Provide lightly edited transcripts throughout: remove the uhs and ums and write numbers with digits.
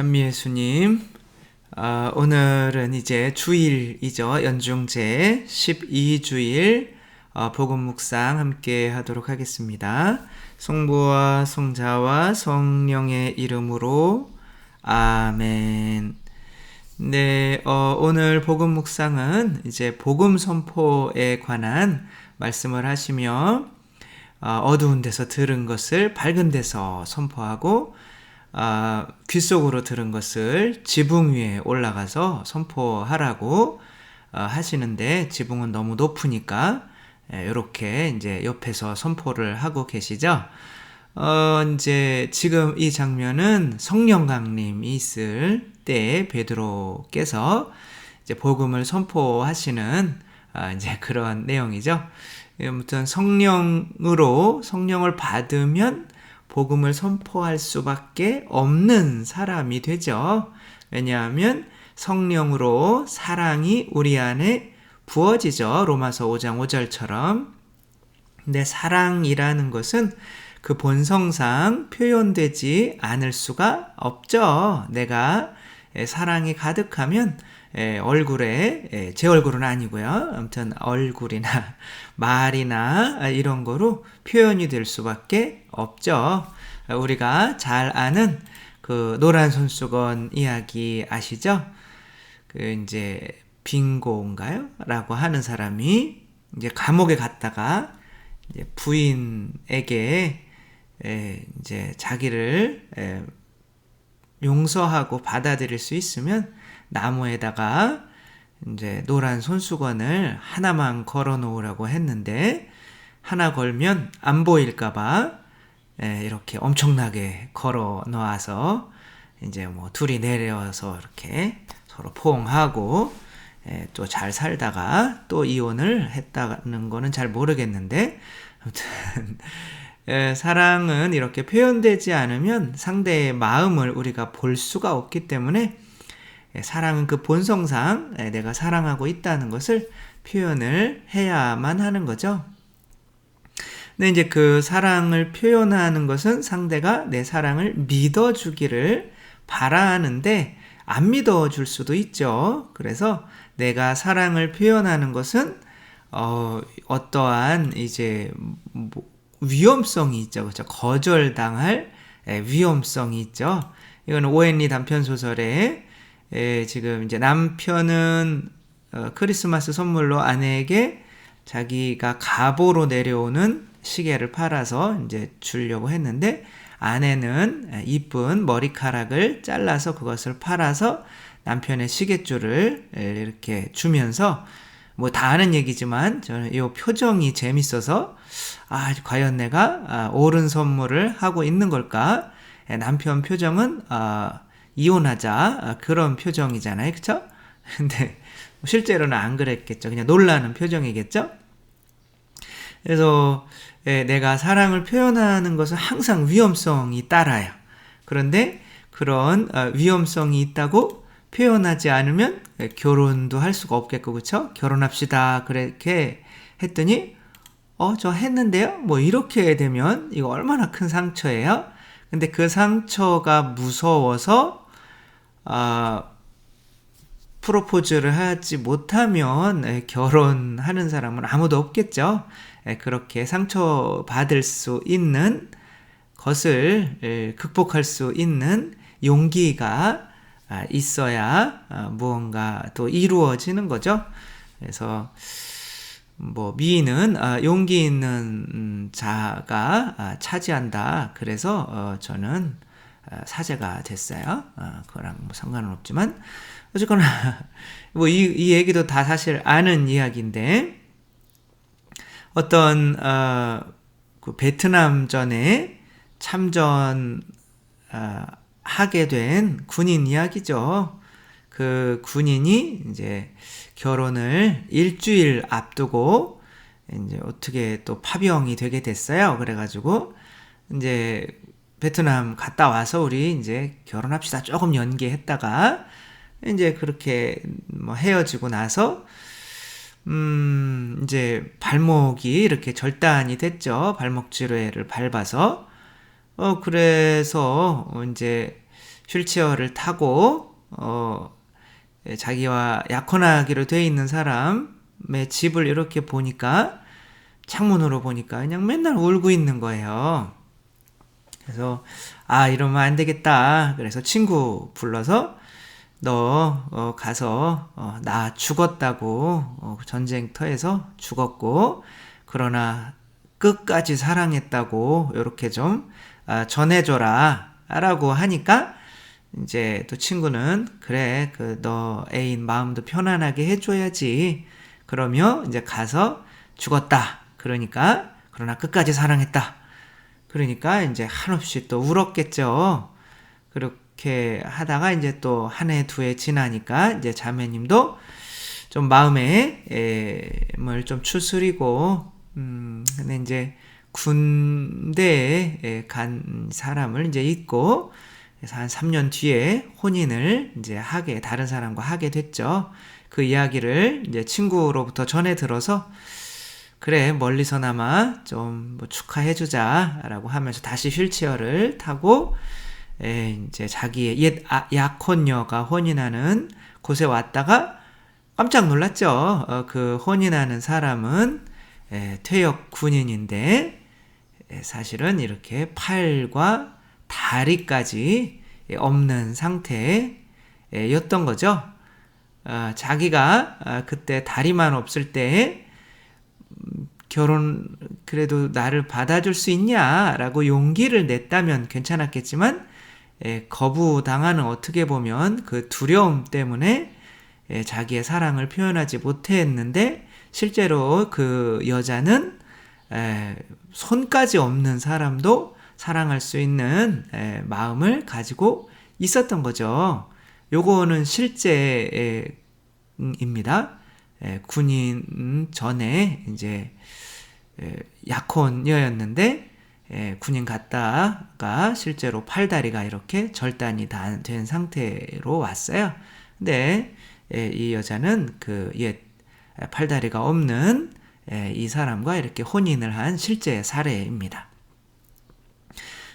찬미 예수님, 오늘은 이제 주일이죠. 연중제 12주일 복음 묵상 함께 하도록 하겠습니다. 성부와 성자와 성령의 이름으로 아멘. 네, 오늘 복음 묵상은 이제 복음 선포에 관한 말씀을 하시며 어두운 데서 들은 것을 밝은 데서 선포하고 귓속으로 들은 것을 지붕 위에 올라가서 선포하라고 하시는데, 지붕은 너무 높으니까 이렇게 이제 옆에서 선포를 하고 계시죠. 이제 지금 이 장면은 성령 강림이 있을 때 베드로께서 이제 복음을 선포하시는 이제 그런 내용이죠. 아무튼 성령을 받으면 복음을 선포할 수밖에 없는 사람이 되죠. 왜냐하면 성령으로 사랑이 우리 안에 부어지죠. 로마서 5장 5절처럼. 근데 사랑이라는 것은 그 본성상 표현되지 않을 수가 없죠. 내가 사랑이 가득하면 얼굴에, 제 얼굴은 아니고요. 아무튼 얼굴이나 말이나 이런 거로 표현이 될 수밖에 없죠. 우리가 잘 아는 그 노란 손수건 이야기 아시죠? 그 이제 빙고인가요? 라고 하는 사람이 이제 감옥에 갔다가 이제 부인에게 이제 자기를 용서하고 받아들일 수 있으면 나무에다가 이제 노란 손수건을 하나만 걸어 놓으라고 했는데, 하나 걸면 안 보일까봐 이렇게 엄청나게 걸어 놓아서 이제 뭐 둘이 내려서 이렇게 서로 포옹하고 또 잘 살다가 또 이혼을 했다는 거는 잘 모르겠는데, 아무튼 사랑은 이렇게 표현되지 않으면 상대의 마음을 우리가 볼 수가 없기 때문에, 사랑은 그 본성상 내가 사랑하고 있다는 것을 표현을 해야만 하는 거죠. 근데 이제 그 사랑을 표현하는 것은 상대가 내 사랑을 믿어주기를 바라는데 안 믿어줄 수도 있죠. 그래서 내가 사랑을 표현하는 것은 어떠한 이제 위험성이 있죠. 그렇죠? 거절당할 위험성이 있죠. 이건 오헨리 단편 소설에 지금 이제 남편은 크리스마스 선물로 아내에게 자기가 갑오로 내려오는 시계를 팔아서 이제 주려고 했는데, 아내는 이쁜 머리카락을 잘라서 그것을 팔아서 남편의 시계줄을 이렇게 주면서, 뭐 다 아는 얘기지만 저는 이 표정이 재밌어서 과연 내가 옳은 선물을 하고 있는 걸까? 남편 표정은 이혼하자 그런 표정이잖아요. 그쵸? 근데 실제로는 안 그랬겠죠. 그냥 놀라는 표정이겠죠? 그래서 내가 사랑을 표현하는 것은 항상 위험성이 따라요. 그런데 그런 위험성이 있다고 표현하지 않으면 결혼도 할 수가 없겠고, 그쵸? 결혼합시다 그렇게 했더니 저 했는데요? 뭐 이렇게 되면 이거 얼마나 큰 상처예요? 근데 그 상처가 무서워서 프로포즈를 하지 못하면 결혼하는 사람은 아무도 없겠죠. 그렇게 상처받을 수 있는 것을 극복할 수 있는 용기가 있어야 무언가 또 이루어지는 거죠. 그래서 뭐 미인은 용기 있는 자가 차지한다. 그래서 저는 사제가 됐어요. 그거랑 뭐 상관은 없지만 어쨌거나 뭐 이 얘기도 다 사실 아는 이야기인데, 어떤 그 베트남전에 참전 하게 된 군인 이야기죠. 그 군인이 이제 결혼을 일주일 앞두고 이제 어떻게 또 파병이 되게 됐어요. 그래가지고 이제 베트남 갔다 와서 우리 이제 결혼합시다 조금 연기했다가 이제 그렇게 뭐 헤어지고 나서 이제 발목이 이렇게 절단이 됐죠. 발목 지뢰를 밟아서. 그래서 이제 휠체어를 타고 자기와 약혼하기로 돼 있는 사람의 집을 이렇게 보니까 창문으로 보니까 그냥 맨날 울고 있는 거예요. 그래서 이러면 안 되겠다. 그래서 친구 불러서 너 가서 나 죽었다고 전쟁터에서 죽었고 그러나 끝까지 사랑했다고 이렇게 좀 전해줘라 라고 하니까 이제 또 친구는 그래 너 애인 마음도 편안하게 해줘야지 그러며 이제 가서 죽었다 그러니까 그러나 끝까지 사랑했다 그러니까 이제 한없이 또 울었겠죠. 그렇게 하다가 이제 또 한 해, 두 해 지나니까 이제 자매님도 좀 마음에 뭘 좀 추스리고, 근데 이제 군대에 간 사람을 이제 잊고, 그래서 한 3년 뒤에 혼인을 이제 다른 사람과 하게 됐죠. 그 이야기를 이제 친구로부터 전해 들어서, 그래, 멀리서나마 좀 뭐 축하해주자라고 하면서 다시 휠체어를 타고, 이제 자기의 옛 약혼녀가 혼인하는 곳에 왔다가 깜짝 놀랐죠. 그 혼인하는 사람은 퇴역 군인인데 사실은 이렇게 팔과 다리까지 없는 상태였던 거죠. 자기가 그때 다리만 없을 때 결혼 그래도 나를 받아줄 수 있냐라고 용기를 냈다면 괜찮았겠지만 거부당하는 어떻게 보면 그 두려움 때문에 자기의 사랑을 표현하지 못했는데 실제로 그 여자는 손까지 없는 사람도 사랑할 수 있는 마음을 가지고 있었던 거죠. 요거는 실제입니다. 군인 전에 이제 약혼녀였는데 군인 갔다가 실제로 팔다리가 이렇게 절단이 된 상태로 왔어요. 근데 이 여자는 그 옛 팔다리가 없는 이 사람과 이렇게 혼인을 한 실제 사례입니다.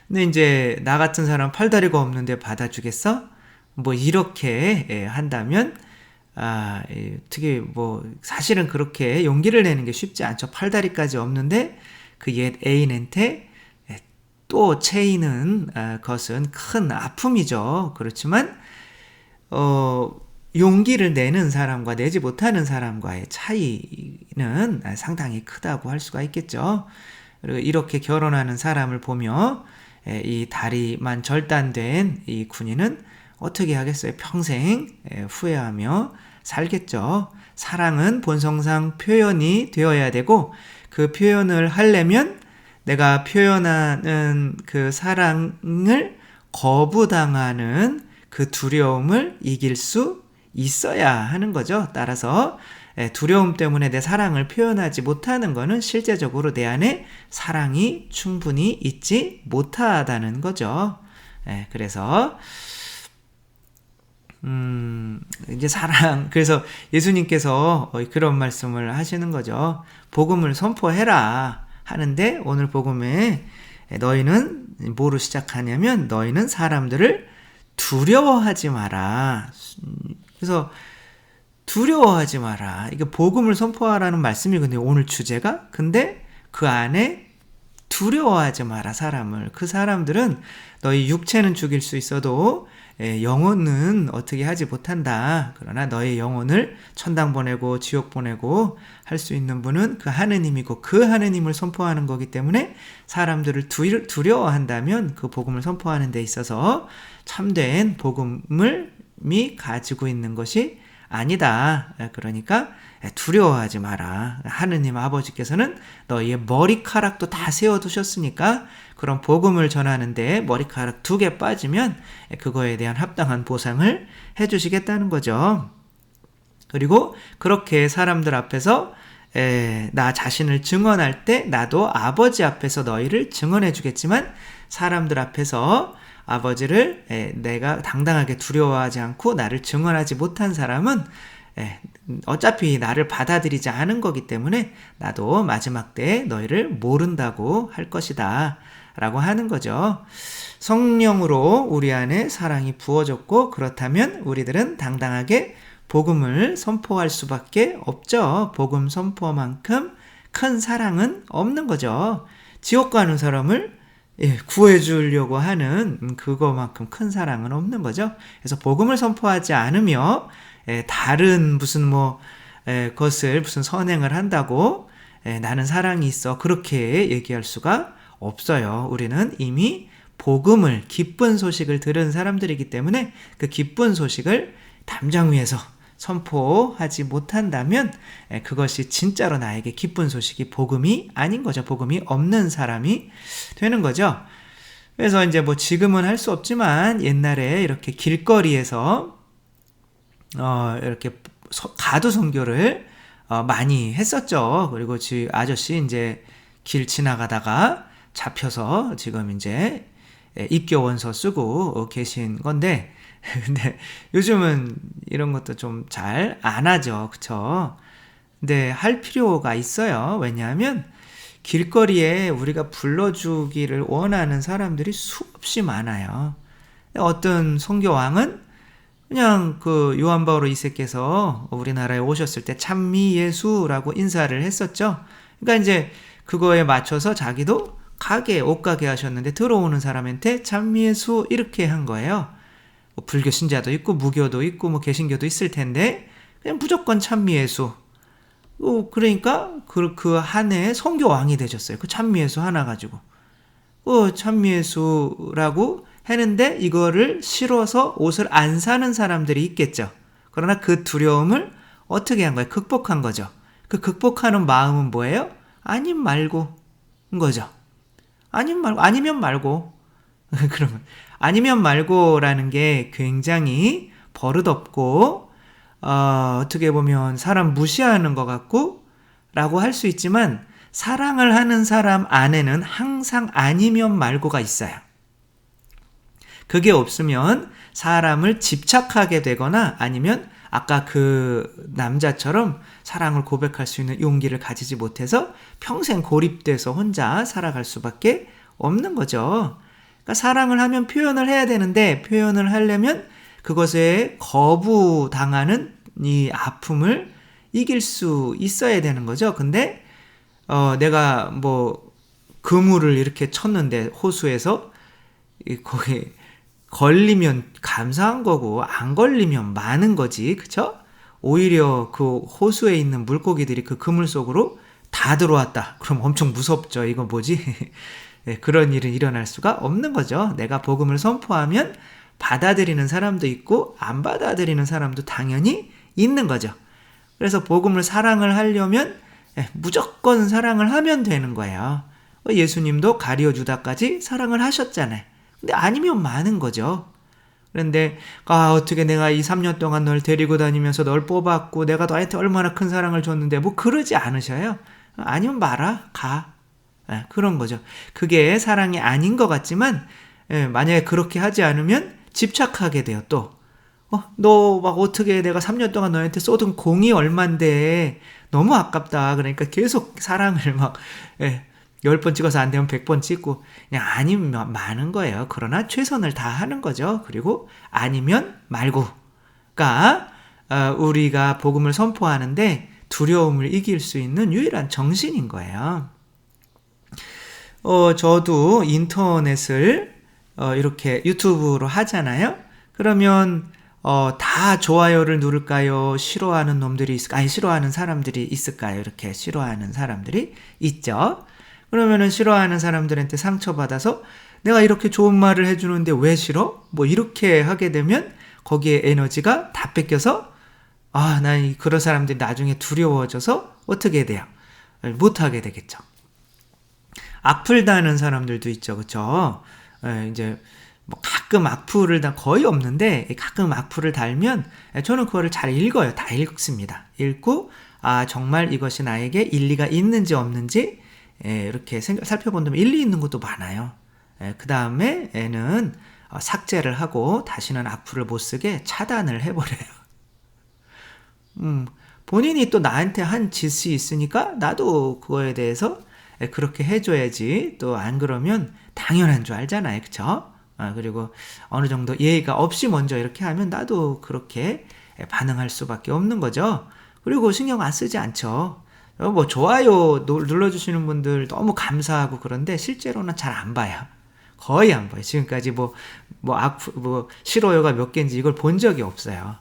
근데 이제 나 같은 사람 팔다리가 없는데 받아주겠어? 뭐 이렇게 한다면 어떻게 사실은 그렇게 용기를 내는 게 쉽지 않죠. 팔다리까지 없는데 그 옛 애인한테 또 채이는 것은 큰 아픔이죠. 그렇지만 용기를 내는 사람과 내지 못하는 사람과의 차이는 상당히 크다고 할 수가 있겠죠. 그리고 이렇게 결혼하는 사람을 보며 이 다리만 절단된 이 군인은 어떻게 하겠어요? 평생 후회하며 살겠죠. 사랑은 본성상 표현이 되어야 되고 그 표현을 하려면 내가 표현하는 그 사랑을 거부당하는 그 두려움을 이길 수 있어야 하는 거죠. 따라서 두려움 때문에 내 사랑을 표현하지 못하는 것은 실제적으로 내 안에 사랑이 충분히 있지 못하다는 거죠. 그래서 이제 그래서 예수님께서 그런 말씀을 하시는 거죠. 복음을 선포해라 하는데 오늘 복음에 너희는 뭐로 시작하냐면 너희는 사람들을 두려워하지 마라. 그래서 두려워하지 마라. 이게 복음을 선포하라는 말씀이거든요. 오늘 주제가. 근데 그 안에 두려워하지 마라 사람을. 그 사람들은 너희 육체는 죽일 수 있어도 영혼은 어떻게 하지 못한다. 그러나 너의 영혼을 천당 보내고 지옥 보내고 할 수 있는 분은 그 하느님이고 그 하느님을 선포하는 거기 때문에 사람들을 두려워한다면 그 복음을 선포하는 데 있어서 참된 복음을 가지고 있는 것이 아니다. 그러니까 두려워하지 마라. 하느님 아버지께서는 너희의 머리카락도 다 세워두셨으니까 그런 복음을 전하는데 머리카락 2개 빠지면 그거에 대한 합당한 보상을 해주시겠다는 거죠. 그리고 그렇게 사람들 앞에서 나 자신을 증언할 때 나도 아버지 앞에서 너희를 증언해 주겠지만 사람들 앞에서 아버지를 내가 당당하게 두려워하지 않고 나를 증언하지 못한 사람은 어차피 나를 받아들이지 않은 거기 때문에 나도 마지막 때에 너희를 모른다고 할 것이다 라고 하는 거죠. 성령으로 우리 안에 사랑이 부어졌고 그렇다면 우리들은 당당하게 복음을 선포할 수밖에 없죠. 복음 선포만큼 큰 사랑은 없는 거죠. 지옥 가는 사람을 구해주려고 하는 그거만큼 큰 사랑은 없는 거죠. 그래서 복음을 선포하지 않으며 다른 무슨 것을 무슨 선행을 한다고 나는 사랑이 있어 그렇게 얘기할 수가 없어요. 우리는 이미 복음을 기쁜 소식을 들은 사람들이기 때문에 그 기쁜 소식을 담장 위에서 선포하지 못한다면 그것이 진짜로 나에게 기쁜 소식이 복음이 아닌 거죠. 복음이 없는 사람이 되는 거죠. 그래서 이제 지금은 할 수 없지만 옛날에 이렇게 길거리에서 이렇게 가두 선교를 많이 했었죠. 그리고 아저씨 이제 길 지나가다가 잡혀서 지금 이제 입교 원서 쓰고 계신 건데 근데 요즘은 이런 것도 좀 잘 안 하죠. 그쵸? 근데 할 필요가 있어요. 왜냐하면 길거리에 우리가 불러주기를 원하는 사람들이 수없이 많아요. 어떤 선교왕은 그냥 그 요한 바오로 2세께서 우리나라에 오셨을 때 찬미 예수라고 인사를 했었죠. 그러니까 이제 그거에 맞춰서 자기도 옷가게 하셨는데 들어오는 사람한테 찬미 예수 이렇게 한 거예요. 불교 신자도 있고 무교도 있고 개신교도 있을 텐데 그냥 무조건 찬미 예수. 그러니까 그 한 해에 선교왕이 되셨어요. 그 찬미 예수 하나 가지고. 찬미 예수라고 했는데 이거를 싫어서 옷을 안 사는 사람들이 있겠죠. 그러나 그 두려움을 어떻게 한 거예요? 극복한 거죠. 그 극복하는 마음은 뭐예요? 아님 말고 거죠. 아니면 말고. 그러면 아니면 말고라는 게 굉장히 버릇없고 어떻게 보면 사람 무시하는 것 같고 라고 할 수 있지만 사랑을 하는 사람 안에는 항상 아니면 말고가 있어요. 그게 없으면 사람을 집착하게 되거나 아니면 아까 그 남자처럼 사랑을 고백할 수 있는 용기를 가지지 못해서 평생 고립돼서 혼자 살아갈 수밖에 없는 거죠. 그러니까 사랑을 하면 표현을 해야 되는데 표현을 하려면 그것에 거부당하는 이 아픔을 이길 수 있어야 되는 거죠. 근데 내가 그물을 이렇게 쳤는데 호수에서 거기 걸리면 감사한 거고 안 걸리면 많은 거지. 그쵸? 오히려 그 호수에 있는 물고기들이 그 그물 속으로 다 들어왔다. 그럼 엄청 무섭죠. 이거 뭐지? 그런 일은 일어날 수가 없는 거죠. 내가 복음을 선포하면 받아들이는 사람도 있고 안 받아들이는 사람도 당연히 있는 거죠. 그래서 복음을 사랑을 하려면 무조건 사랑을 하면 되는 거예요. 예수님도 가룟 유다까지 사랑을 하셨잖아요. 근데 아니면 많은 거죠. 그런데 어떻게 내가 이 3년 동안 널 데리고 다니면서 널 뽑았고 내가 너한테 얼마나 큰 사랑을 줬는데 그러지 않으셔요. 아니면 말아 가. 그런 거죠. 그게 사랑이 아닌 것 같지만 만약에 그렇게 하지 않으면 집착하게 돼요. 또 너 어떻게 내가 3년 동안 너한테 쏟은 공이 얼만데 너무 아깝다. 그러니까 계속 사랑을 10번 찍어서 안 되면 100번 찍고 그냥 아니면 많은 거예요. 그러나 최선을 다하는 거죠. 그리고 아니면 말고가 우리가 복음을 선포하는데 두려움을 이길 수 있는 유일한 정신인 거예요. 저도 인터넷을 이렇게 유튜브로 하잖아요. 그러면 다 좋아요를 누를까요? 싫어하는 놈들이 있을까요? 아니 싫어하는 사람들이 있을까요? 이렇게 싫어하는 사람들이 있죠. 그러면은 싫어하는 사람들한테 상처받아서 내가 이렇게 좋은 말을 해주는데 왜 싫어? 이렇게 하게 되면 거기에 에너지가 다 뺏겨서 난 그런 사람들이 나중에 두려워져서 어떻게 돼요? 못하게 되겠죠. 악플 다는 사람들도 있죠. 그쵸? 이제 가끔 악플을 거의 없는데 가끔 악플을 달면 저는 그거를 잘 읽어요. 다 읽습니다. 읽고 정말 이것이 나에게 일리가 있는지 없는지 이렇게 살펴본다면 일리 있는 것도 많아요. 그 다음에는 삭제를 하고 다시는 악플을 못 쓰게 차단을 해버려요. 본인이 또 나한테 한 짓이 있으니까 나도 그거에 대해서 그렇게 해줘야지. 또 안 그러면 당연한 줄 알잖아요. 그쵸? 그리고 어느 정도 예의가 없이 먼저 이렇게 하면 나도 그렇게 반응할 수밖에 없는 거죠. 그리고 신경 안 쓰지 않죠. 뭐 좋아요 눌러주시는 분들 너무 감사하고 그런데 실제로는 잘 안 봐요. 거의 안 봐요. 지금까지 싫어요가 몇 개인지 이걸 본 적이 없어요.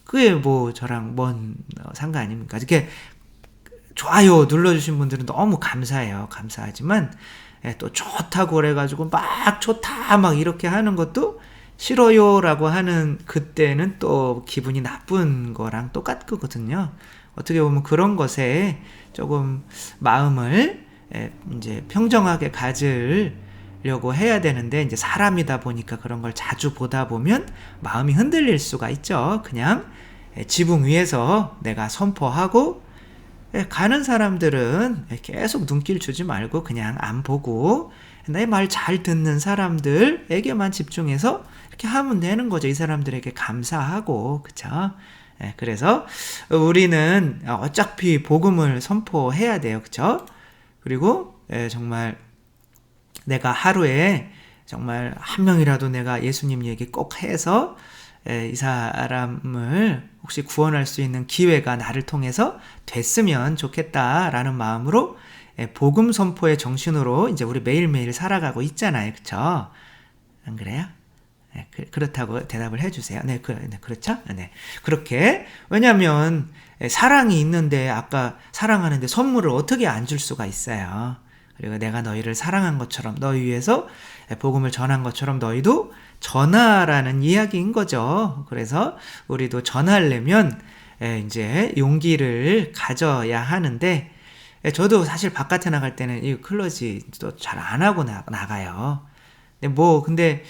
그게 뭐 저랑 뭔 상관입니까? 이렇게 좋아요 눌러주신 분들은 너무 감사해요. 감사하지만 또 좋다고 그래가지고 막 좋다 막 이렇게 하는 것도 싫어요라고 하는 그때는 또 기분이 나쁜 거랑 똑같거든요. 어떻게 보면 그런 것에 조금 마음을 이제 평정하게 가지려고 해야 되는데 이제 사람이다 보니까 그런 걸 자주 보다 보면 마음이 흔들릴 수가 있죠. 그냥 지붕 위에서 내가 선포하고 가는 사람들은 계속 눈길 주지 말고 그냥 안 보고 내 말 잘 듣는 사람들에게만 집중해서 이렇게 하면 되는 거죠. 이 사람들에게 감사하고, 그쵸? 그래서 우리는 어차피 복음을 선포해야 돼요. 그쵸? 그리고 정말 내가 하루에 정말 한 명이라도 내가 예수님 얘기 꼭 해서 이 사람을 혹시 구원할 수 있는 기회가 나를 통해서 됐으면 좋겠다라는 마음으로 복음 선포의 정신으로 이제 우리 매일매일 살아가고 있잖아요. 그쵸? 안 그래요? 그렇다고 대답을 해주세요. 네, 그렇죠? 네. 그렇게. 왜냐면 사랑이 있는데 아까 사랑하는데 선물을 어떻게 안 줄 수가 있어요. 그리고 내가 너희를 사랑한 것처럼 너희 위해서 복음을 전한 것처럼 너희도 전하라는 이야기인 거죠. 그래서 우리도 전하려면 이제 용기를 가져야 하는데 저도 사실 바깥에 나갈 때는 이 클러지도 잘 안 하고 나가요. 근데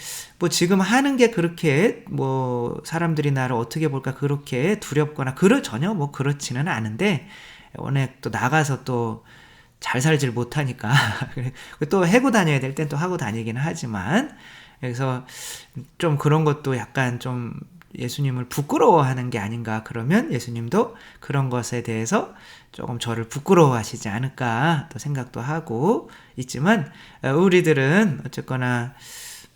지금 하는 게 그렇게 사람들이 나를 어떻게 볼까 그렇게 두렵거나 전혀 그렇지는 않은데 워낙 또 나가서 또 잘 살질 못하니까 또 해고 다녀야 될 땐 또 하고 다니기는 하지만 그래서 좀 그런 것도 약간 좀 예수님을 부끄러워하는 게 아닌가. 그러면 예수님도 그런 것에 대해서 조금 저를 부끄러워하시지 않을까 또 생각도 하고 있지만 우리들은 어쨌거나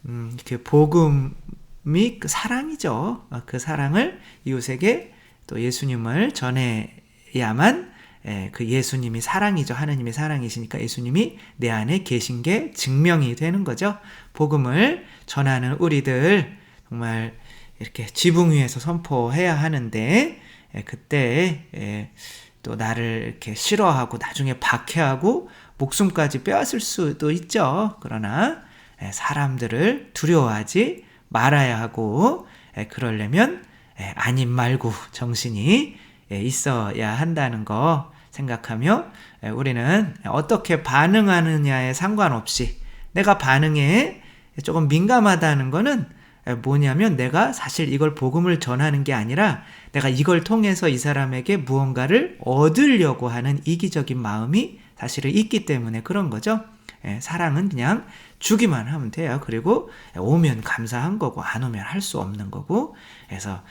이렇게 복음이 그 사랑이죠. 그 사랑을 이웃에게 또 예수님을 전해야만 그 예수님이 사랑이죠. 하느님이 사랑이시니까 예수님이 내 안에 계신 게 증명이 되는 거죠. 복음을 전하는 우리들 정말 이렇게 지붕 위에서 선포해야 하는데 그때 또 나를 이렇게 싫어하고 나중에 박해하고 목숨까지 빼앗을 수도 있죠. 그러나 사람들을 두려워하지 말아야 하고 그러려면 아님 말고 정신이 있어야 한다는 거 생각하며 우리는 어떻게 반응하느냐에 상관없이 내가 반응에 조금 민감하다는 거는 뭐냐면 내가 사실 이걸 복음을 전하는 게 아니라 내가 이걸 통해서 이 사람에게 무언가를 얻으려고 하는 이기적인 마음이 사실은 있기 때문에 그런 거죠. 사랑은 그냥 주기만 하면 돼요. 그리고 오면 감사한 거고 안 오면 할 수 없는 거고 그래서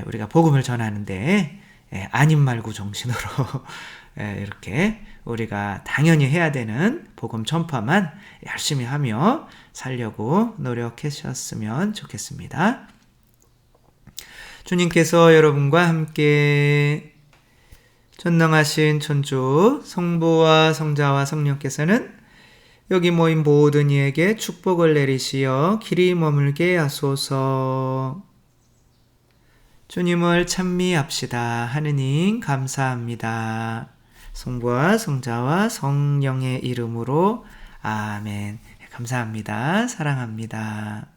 우리가 복음을 전하는데 아님 말고 정신으로 이렇게 우리가 당연히 해야 되는 복음 전파만 열심히 하며 살려고 노력하셨으면 좋겠습니다. 주님께서 여러분과 함께 전능하신 천주 성부와 성자와 성령께서는 여기 모인 모든 이에게 축복을 내리시어 길이 머물게 하소서. 주님을 찬미합시다. 하느님 감사합니다. 성부와 성자와 성령의 이름으로 아멘. 감사합니다. 사랑합니다.